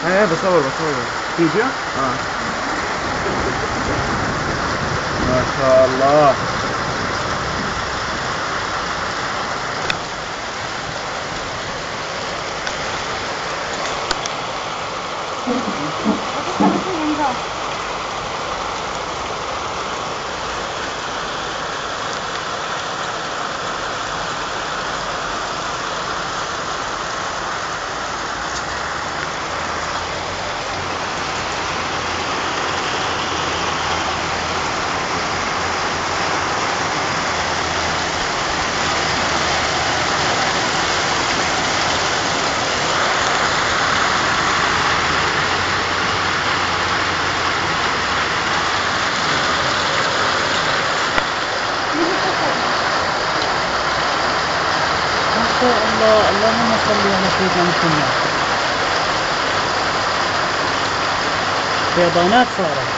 ايه بصور. فيديو. اه. ما شاء الله. Aku sampai sini enggak. Ini kosong. ما شاء الله، اللهم صل على سيدنا محمد. فيضانات صارت.